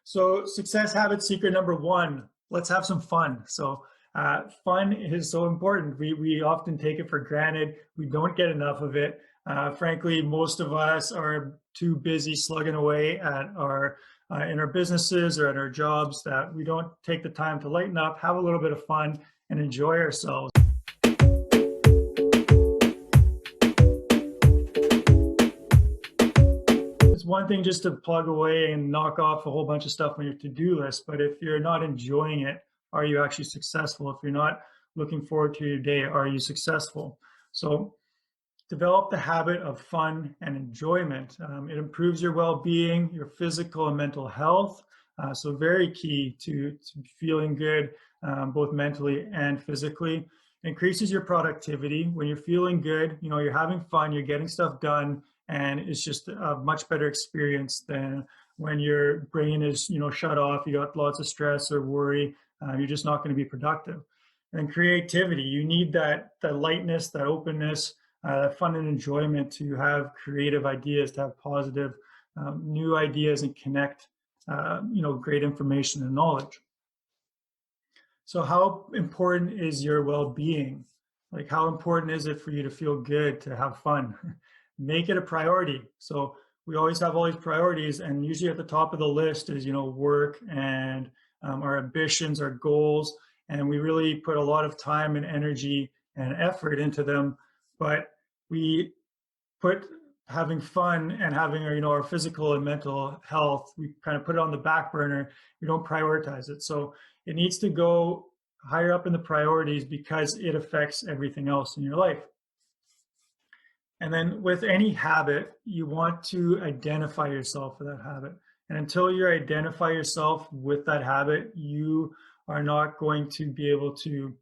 So success habit secret number one, let's have some fun. Fun is so important. We often take it for granted. We don't get enough of it. Frankly, most of us are too busy slugging away at our in our businesses or at our jobs that we don't take the time to lighten up, have a little bit of fun, and enjoy ourselves. It's one thing just to plug away and knock off a whole bunch of stuff on your to-do list, but if you're not enjoying it, are you actually successful? If you're not looking forward to your day, are you successful? So develop the habit of fun and enjoyment. It improves your well-being, your physical and mental health. So very key to feeling good, both mentally and physically. Increases your productivity. When you're feeling good, you're having fun, you're getting stuff done, and it's just a much better experience than when your brain is, shut off, you got lots of stress or worry, you're just not going to be productive. And creativity, you need that lightness, that openness, fun and enjoyment to have creative ideas, to have positive new ideas and connect, great information and knowledge. So how important is your well-being? Like, how important is it for you to feel good, to have fun? Make it a priority. So we always have all these priorities, and usually at the top of the list is, work and our ambitions, our goals, and we really put a lot of time and energy and effort into them, but we put having fun and having our physical and mental health, we kind of put it on the back burner. We don't prioritize it. So it needs to go higher up in the priorities because it affects everything else in your life. And then with any habit, you want to identify yourself with that habit. And until you identify yourself with that habit, you are not going to be able to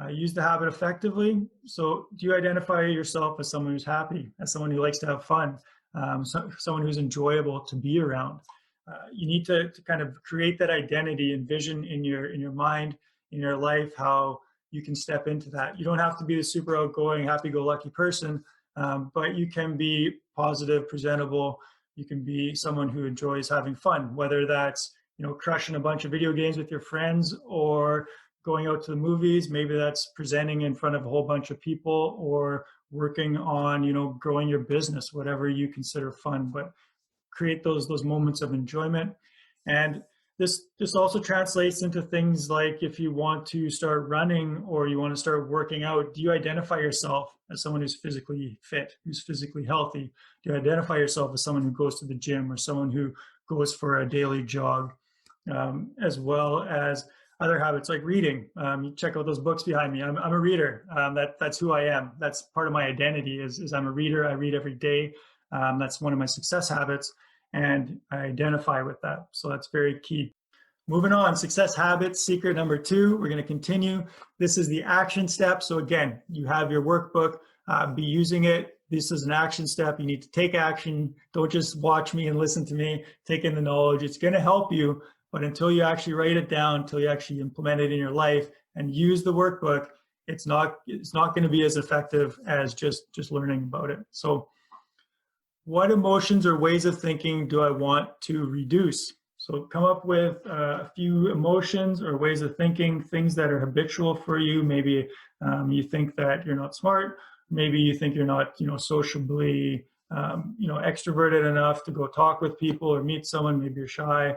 use the habit effectively. So do you identify yourself as someone who's happy, as someone who likes to have fun, someone who's enjoyable to be around? You need to kind of create that identity and vision in your mind, in your life, how you can step into that. You don't have to be the super outgoing, happy-go-lucky person, but you can be positive, presentable. You can be someone who enjoys having fun, whether that's crushing a bunch of video games with your friends or going out to the movies. Maybe that's presenting in front of a whole bunch of people or working on growing your business, whatever you consider fun. But create those moments of enjoyment. And this also translates into things like if you want to start running or you want to start working out, do you identify yourself as someone who's physically fit, who's physically healthy? Do you identify yourself as someone who goes to the gym or someone who goes for a daily jog, as well as other habits like reading? You check out those books behind me. I'm a reader. That's who I am. That's part of my identity is I'm a reader. I read every day. That's one of my success habits, and I identify with that. So that's very key. Moving on, success habits, secret number two, we're going to continue. This is the action step. So again, you have your workbook, be using it. This is an action step. You need to take action. Don't just watch me and listen to me, take in the knowledge. It's going to help you, but until you actually write it down, until you actually implement it in your life and use the workbook, it's not going to be as effective as just learning about it. So what emotions or ways of thinking do I want to reduce? So come up with a few emotions or ways of thinking, things that are habitual for you. Maybe you think that you're not smart. Maybe you think you're not, sociably, extroverted enough to go talk with people or meet someone. Maybe you're shy.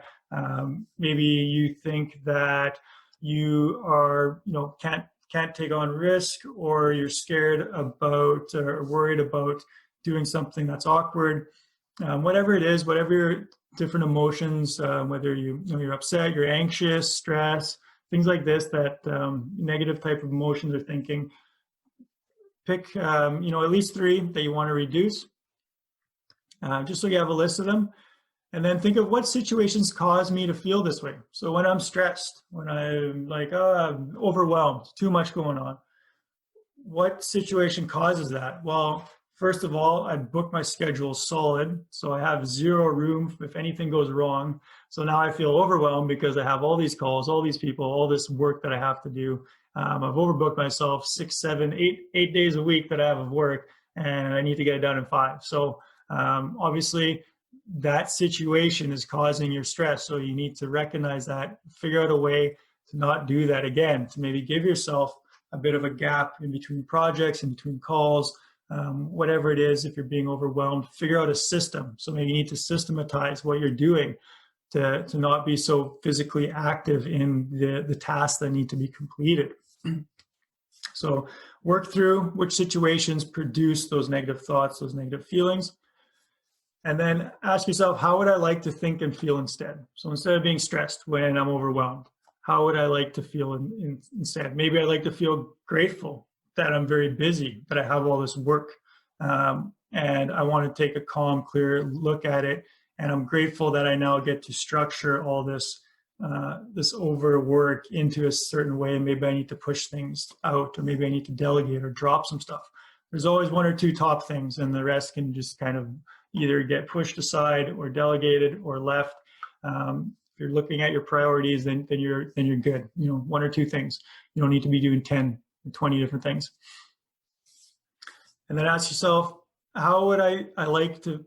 Maybe you think that you are, can't take on risk, or you're scared about or worried about doing something that's awkward. Whatever it is, whatever your different emotions, whether you're upset, you're anxious, stress, things like this, that negative type of emotions or thinking, pick at least three that you want to reduce, just so you have a list of them. And then think of what situations cause me to feel this way. So when I'm stressed, when I'm I'm overwhelmed, too much going on, what situation causes that? Well, first of all, I book my schedule solid, so I have zero room if anything goes wrong. So now I feel overwhelmed because I have all these calls, all these people, all this work that I have to do. I've overbooked myself 6, 7, 8 days a week that I have of work, and I need to get it done in 5. So obviously, that situation is causing your stress. So you need to recognize that, figure out a way to not do that again, to maybe give yourself a bit of a gap in between projects, in between calls, whatever it is. If you're being overwhelmed, figure out a system. So maybe you need to systematize what you're doing to not be so physically active in the tasks that need to be completed. So work through which situations produce those negative thoughts, those negative feelings. And then ask yourself, how would I like to think and feel instead? So instead of being stressed when I'm overwhelmed, how would I like to feel instead? Maybe I'd like to feel grateful that I'm very busy, that I have all this work. And I want to take a calm, clear look at it. And I'm grateful that I now get to structure all this overwork into a certain way. Maybe I need to push things out, or maybe I need to delegate or drop some stuff. There's always one or two top things, and the rest can just kind of either get pushed aside or delegated or left. If you're looking at your priorities, then you're good. You know, one or two things. You don't need to be doing 10 or 20 different things. And then ask yourself, how would I like to,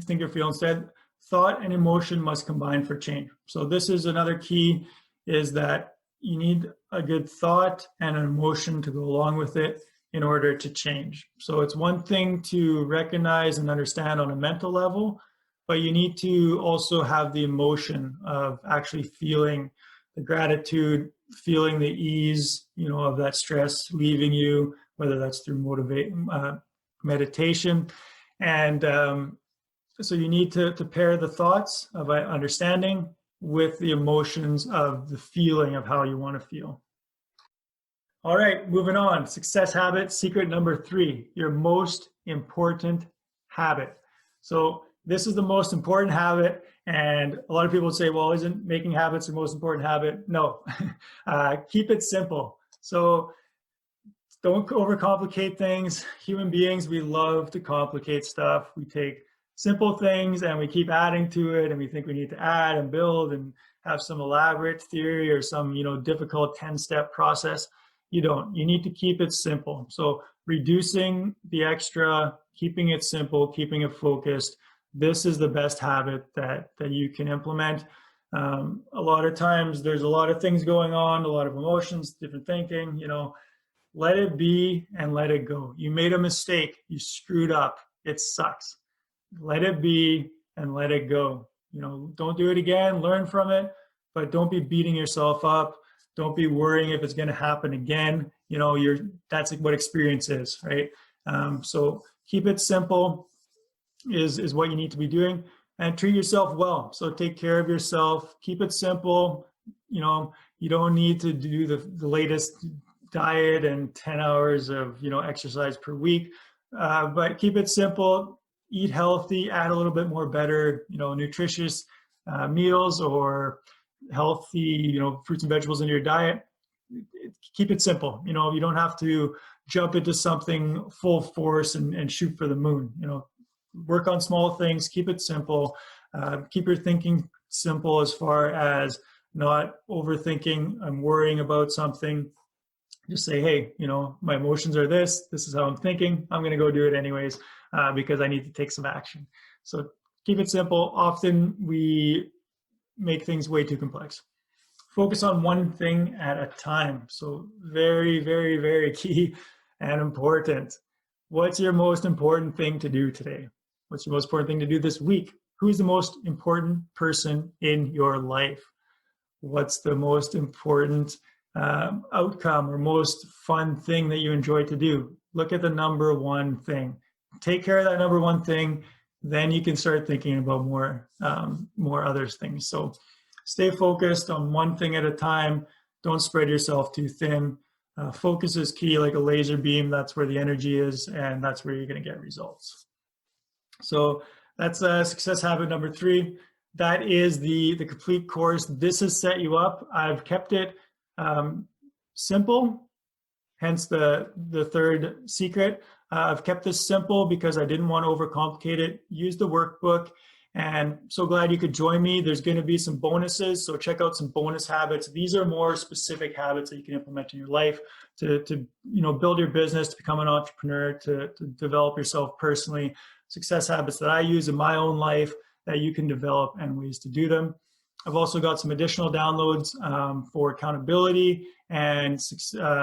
think or feel instead? Thought and emotion must combine for change. So this is another key, is that you need a good thought and an emotion to go along with it in order to change. So it's one thing to recognize and understand on a mental level, but you need to also have the emotion of actually feeling the gratitude, feeling the ease, of that stress leaving you, whether that's through meditation. And so you need to pair the thoughts of understanding with the emotions of the feeling of how you want to feel. All right, moving on. Success habit, secret number 3, your most important habit. So this is the most important habit, and a lot of people would say, well, isn't making habits the most important habit? No, keep it simple. So don't overcomplicate things. Human beings, we love to complicate stuff. We take simple things and we keep adding to it, and we think we need to add and build and have some elaborate theory or some, difficult 10-step process. You don't. You need to keep it simple. So reducing the extra, keeping it simple, keeping it focused. This is the best habit that you can implement. A lot of times there's a lot of things going on, a lot of emotions, different thinking, let it be and let it go. You made a mistake. You screwed up. It sucks. Let it be and let it go. Don't do it again, learn from it, but don't be beating yourself up. Don't be worrying if it's going to happen again. That's what experience is, right? So keep it simple is what you need to be doing, and treat yourself well. So take care of yourself, keep it simple. You don't need to do the latest diet and 10 hours of, exercise per week, but keep it simple, eat healthy, add a little bit more better, nutritious meals or healthy, fruits and vegetables in your diet. Keep it simple. You don't have to jump into something full force and shoot for the moon. Work on small things, keep it simple, keep your thinking simple as far as not overthinking and worrying about something. Just say, hey, my emotions are this is how I'm thinking. I'm going to go do it anyways because I need to take some action. So keep it simple. Often we make things way too complex. Focus on one thing at a time. So very, very, very key and important. What's your most important thing to do today? What's your most important thing to do this week? Who's the most important person in your life? What's the most important outcome or most fun thing that you enjoy to do? Look at the number one thing. Take care of that number one thing. Then you can start thinking about more other things. So stay focused on one thing at a time. Don't spread yourself too thin. Focus is key, like a laser beam. That's where the energy is, and that's where you're going to get results. So that's success habit number 3. That is the complete course. This has set you up. I've kept it simple, hence the third secret. I've kept this simple because I didn't want to overcomplicate it. Use the workbook, and so glad you could join me. There's going to be some bonuses, so check out some bonus habits. These are more specific habits that you can implement in your life to build your business, to become an entrepreneur, to develop yourself personally. Success habits that I use in my own life that you can develop and ways to do them. I've also got some additional downloads for accountability and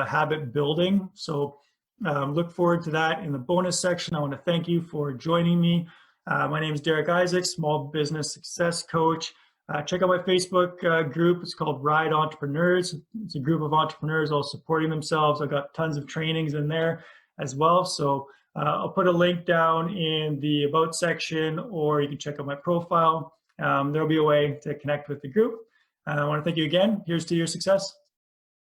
habit building. So look forward to that in the bonus section. I want to thank you for joining me. My name is Derek Isaac, small business success coach. Check out my Facebook group. It's called Ride Entrepreneurs. It's a group of entrepreneurs all supporting themselves. I've got tons of trainings in there as well. So I'll put a link down in the About section, or you can check out my profile. There'll be a way to connect with the group. I want to thank you again. Here's to your success.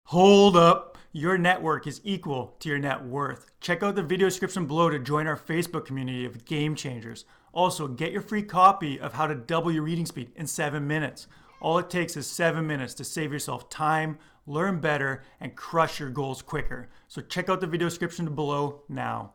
Hold up. Your network is equal to your net worth. Check out the video description below to join our Facebook community of game changers. Also, get your free copy of How to Double Your Reading Speed in 7 minutes. All it takes is 7 minutes to save yourself time, learn better, and crush your goals quicker. So check out the video description below now.